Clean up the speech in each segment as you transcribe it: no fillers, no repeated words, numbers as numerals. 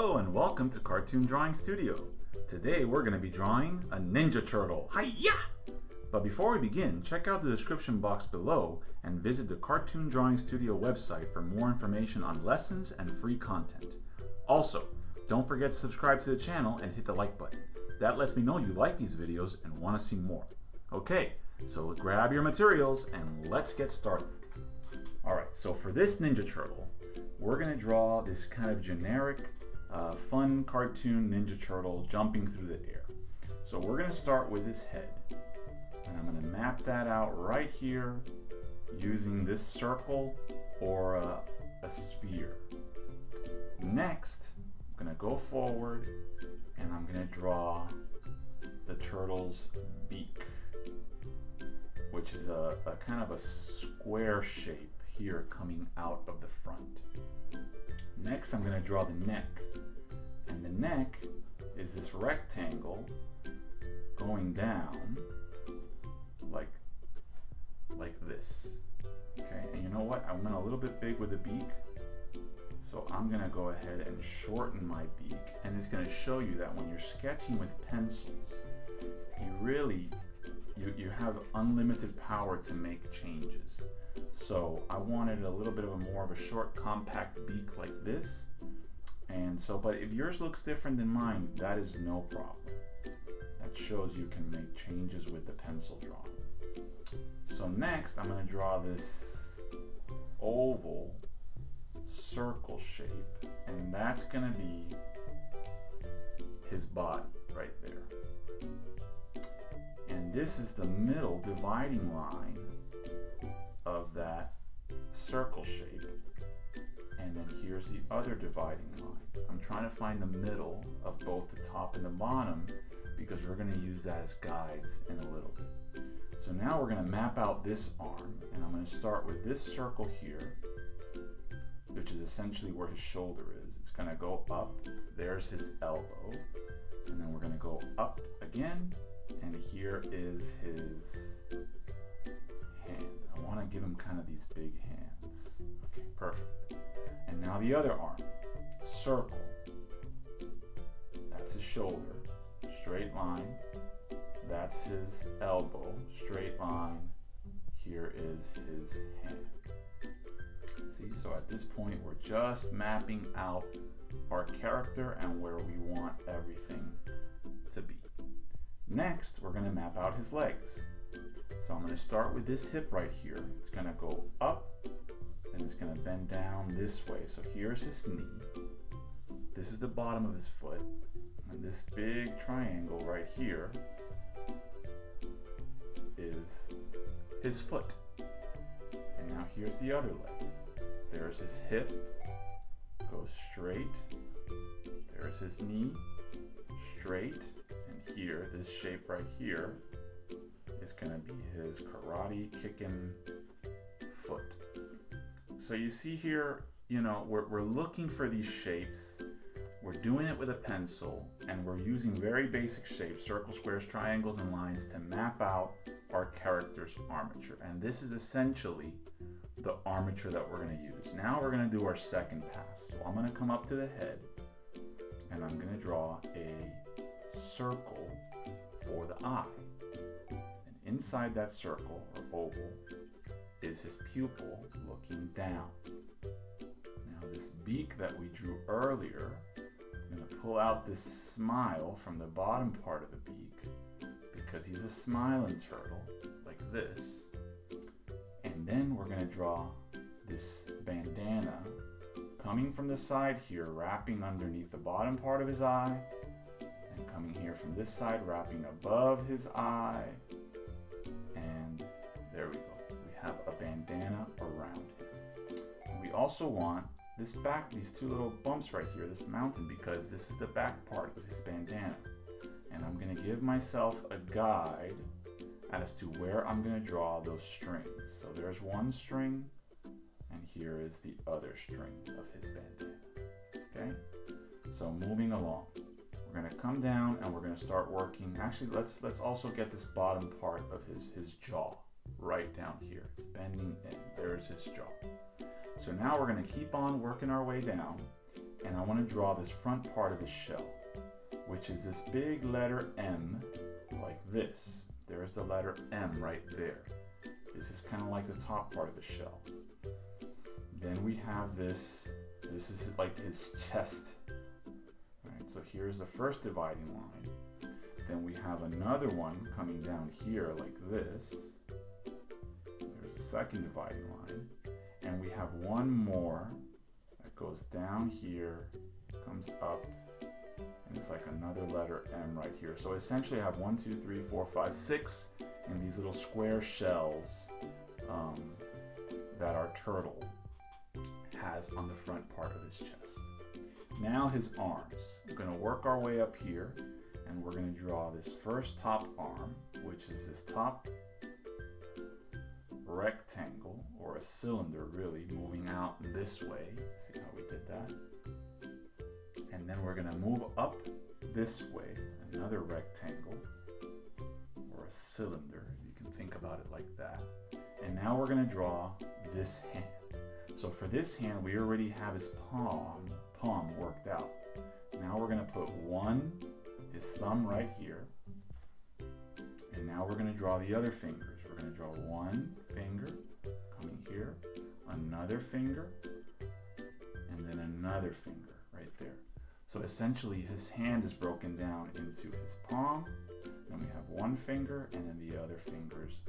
Hello and welcome to Cartoon Drawing Studio. Today we're going to be drawing a Ninja Turtle. Hi-ya! But before we begin, check out the description box below and visit the Cartoon Drawing Studio website for more information on lessons and free content. Also, don't forget to subscribe to the channel and hit the like button. That lets me know you like these videos and want to see more. Okay, so grab your materials and let's get started. Alright, so for this Ninja Turtle, we're going to draw this kind of generic, fun cartoon Ninja Turtle jumping through the air. So we're going to start with his head. And I'm going to map that out right here using this circle or a sphere. Next, I'm going to go forward and I'm going to draw the turtle's beak, which is a kind of a square shape here coming out of the front. Next, I'm going to draw the neck. And the neck is this rectangle going down like this. Okay, and you know what? I went a little bit big with the beak. So I'm going to go ahead and shorten my beak. And it's going to show you that when you're sketching with pencils, you have unlimited power to make changes. So I wanted a little bit of more of a short, compact beak like this. And so, but if yours looks different than mine, that is no problem. That shows you can make changes with the pencil drawing. So next, I'm going to draw this oval circle shape, and that's going to be his body right there. And this is the middle dividing line of that circle shape. And then here's the other dividing line. I'm trying to find the middle of both the top and the bottom because we're going to use that as guides in a little bit. So now we're going to map out this arm, and I'm going to start with this circle here, which is essentially where his shoulder is. It's going to go up, there's his elbow, and then we're going to go up again, and here is his hand. I want to give him kind of these big hands. Okay, perfect. And now the other arm, circle. That's his shoulder, straight line. That's his elbow, straight line. Here is his hand. See, so at this point we're just mapping out our character and where we want everything to be. Next, we're going to map out his legs. So I'm going to start with this hip right here. It's going to go up, and it's going to bend down this way. So here's his knee. This is the bottom of his foot. And this big triangle right here is his foot. And now here's the other leg. There's his hip. Goes straight. There's his knee. Straight. And here, this shape right here is going to be his karate kicking foot. So you see here, you know, we're looking for these shapes. We're doing it with a pencil, and we're using very basic shapes, circles, squares, triangles, and lines to map out our character's armature. And this is essentially the armature that we're going to use. Now we're going to do our second pass. So I'm going to come up to the head, and I'm going to draw a circle for the eye. Inside that circle, or oval, is his pupil looking down. Now this beak that we drew earlier, I'm going to pull out this smile from the bottom part of the beak because he's a smiling turtle, like this. And then we're going to draw this bandana coming from the side here, wrapping underneath the bottom part of his eye, and coming here from this side, wrapping above his eye. And there we go. We have a bandana around him. And we also want this back, these two little bumps right here, this mountain, because this is the back part of his bandana. And I'm going to give myself a guide as to where I'm going to draw those strings. So there's one string, and here is the other string of his bandana. Okay? So moving along. We're going to come down and we're going to start working. Actually, let's also get this bottom part of his jaw right down here. It's bending in. There's his jaw. So now we're going to keep on working our way down, and I want to draw this front part of his shell, which is this big letter M, like this. There's the letter M right there. This is kind of like the top part of the shell. Then we have this is like his chest. Right, so here's the first dividing line. Then we have another one coming down here like this. There's a second dividing line. And we have one more that goes down here, comes up, and it's like another letter M right here. So essentially I have 1, 2, 3, 4, 5, 6 in these little square shells that our turtle has on the front part of his chest. Now his arms. We're going to work our way up here, and we're going to draw this first top arm, which is this top rectangle, or a cylinder really, moving out this way. See how we did that? And then we're going to move up this way, another rectangle, or a cylinder. You can think about it like that. And now we're going to draw this hand. So for this hand, we already have his palm worked out. Now we're going to put his thumb right here. And now we're going to draw the other fingers. We're going to draw one finger coming here, another finger, and then another finger right there. So essentially his hand is broken down into his palm, then we have one finger, and then the other fingers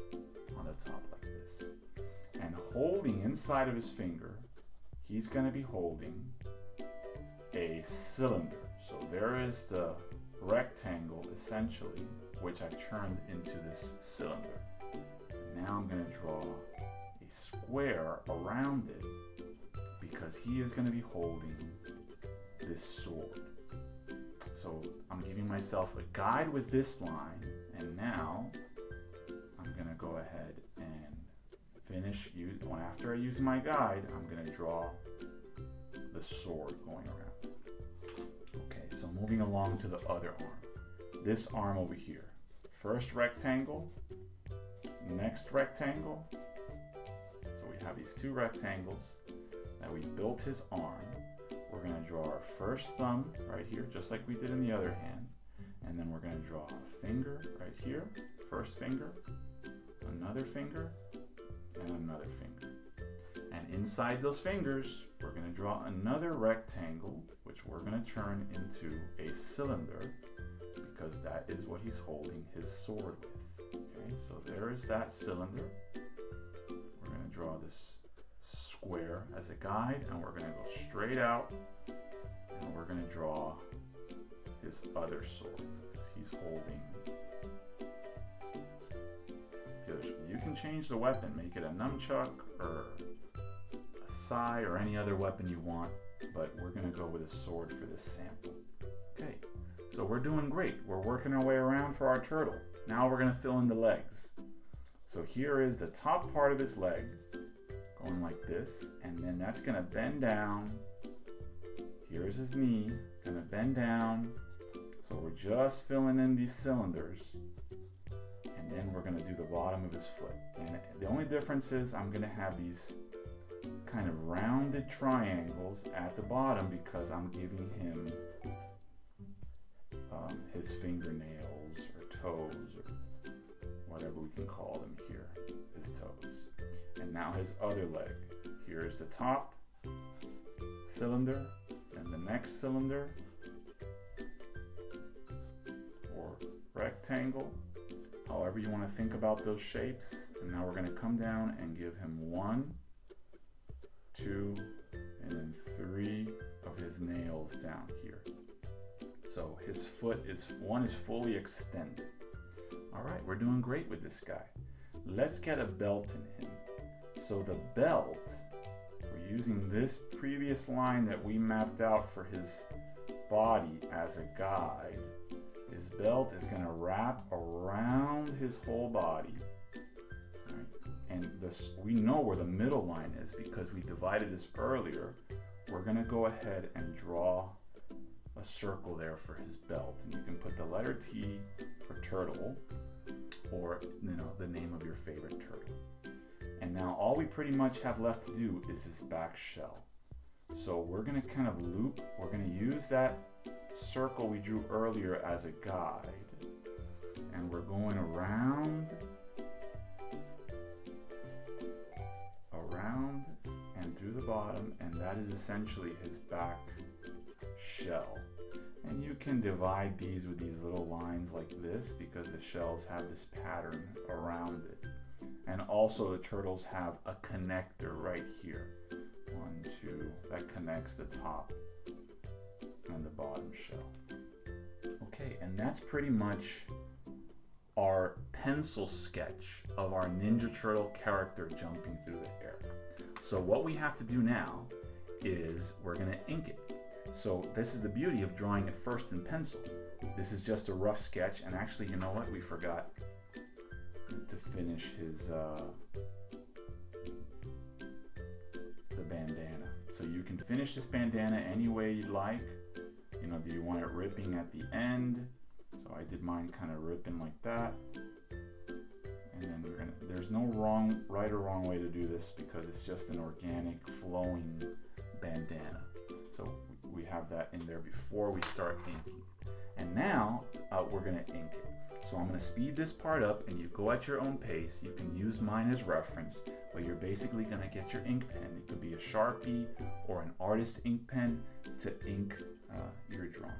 on the top like this. And holding inside of his finger, he's going to be holding a cylinder. So there is the rectangle essentially, which I've turned into this cylinder. Now I'm going to draw a square around it because he is going to be holding this sword. So I'm giving myself a guide with this line, and now I'm going to go ahead and finish. After I use my guide, I'm going to draw the sword going around. Okay, so moving along to the other arm. This arm over here. First rectangle, next rectangle. So we have these two rectangles that we built his arm. We're going to draw our first thumb right here, just like we did in the other hand. And then we're going to draw a finger right here, first finger, another finger, and another finger. And inside those fingers, we're going to draw another rectangle, which we're going to turn into a cylinder, because that is what he's holding his sword with. Okay, so there is that cylinder. We're going to draw this square as a guide, and we're going to go straight out, and we're going to draw his other sword, because he's holding the other sword. You can change the weapon, make it a nunchuck or a sai or any other weapon you want, but we're going to go with a sword for this sample. Okay, so we're doing great. We're working our way around for our turtle. Now we're going to fill in the legs. So here is the top part of his leg, going like this, and then that's going to bend down. Here's his knee, going to bend down. So we're just filling in these cylinders, and then we're going to do the bottom of his foot. And the only difference is I'm going to have these kind of rounded triangles at the bottom because I'm giving him his fingernails or toes or whatever we can call them here, his toes. And now his other leg. Here is the top cylinder and the next cylinder or rectangle, however you want to think about those shapes. And now we're going to come down and give him 1, 2, and then 3 of his nails down here. So his foot is fully extended. All right, we're doing great with this guy. Let's get a belt in him. So the belt, we're using this previous line that we mapped out for his body as a guide. His belt is going to wrap around his whole body. Right? And we know where the middle line is because we divided this earlier. We're going to go ahead and draw a circle there for his belt. And you can put the letter T for turtle, or the name of your favorite turtle. And now all we pretty much have left to do is his back shell. So we're gonna kind of loop, we're gonna use that circle we drew earlier as a guide. And we're going around, and through the bottom, and that is essentially his back shell. And you can divide these with these little lines like this because the shells have this pattern around it. And also the turtles have a connector right here. 1, 2, that connects the top and the bottom shell. Okay, and that's pretty much our pencil sketch of our Ninja Turtle character jumping through the air. So what we have to do now is we're gonna ink it. So this is the beauty of drawing it first in pencil. This is just a rough sketch, and actually, you know what? We forgot to finish his the bandana. So you can finish this bandana any way you'd like. You know, do you want it ripping at the end? So I did mine kind of ripping like that. And then there's no right or wrong way to do this because it's just an organic flowing bandana. So we have that in there before we start inking. And now we're gonna ink it. So I'm gonna speed this part up and you go at your own pace. You can use mine as reference, but you're basically gonna get your ink pen. It could be a Sharpie or an artist ink pen to ink your drawing.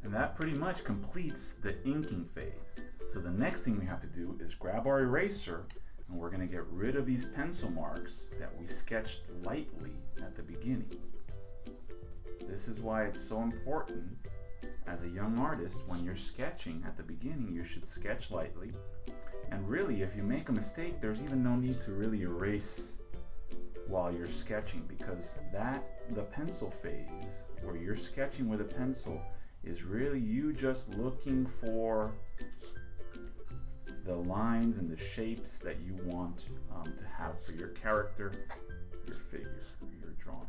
And that pretty much completes the inking phase. So the next thing we have to do is grab our eraser and we're gonna get rid of these pencil marks that we sketched lightly at the beginning. This is why it's so important as a young artist, when you're sketching at the beginning, you should sketch lightly. And really, if you make a mistake, there's even no need to really erase while you're sketching, because the pencil phase where you're sketching with a pencil is really you just looking for the lines and the shapes that you want to have for your character, your figure, or your drawing.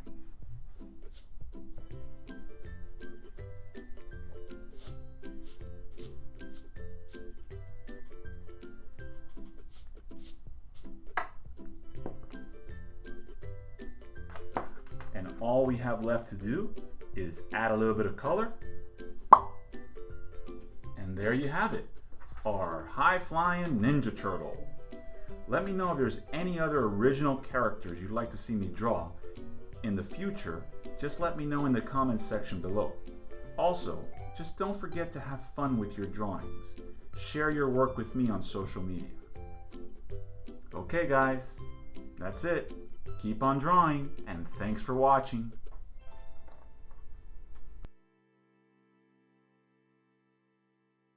And all we have left to do is add a little bit of color. And there you have it, our high-flying Ninja Turtle. Let me know if there's any other original characters you'd like to see me draw in the future. Just let me know in the comments section below. Also, just don't forget to have fun with your drawings. Share your work with me on social media. Okay guys, that's it. Keep on drawing, and thanks for watching.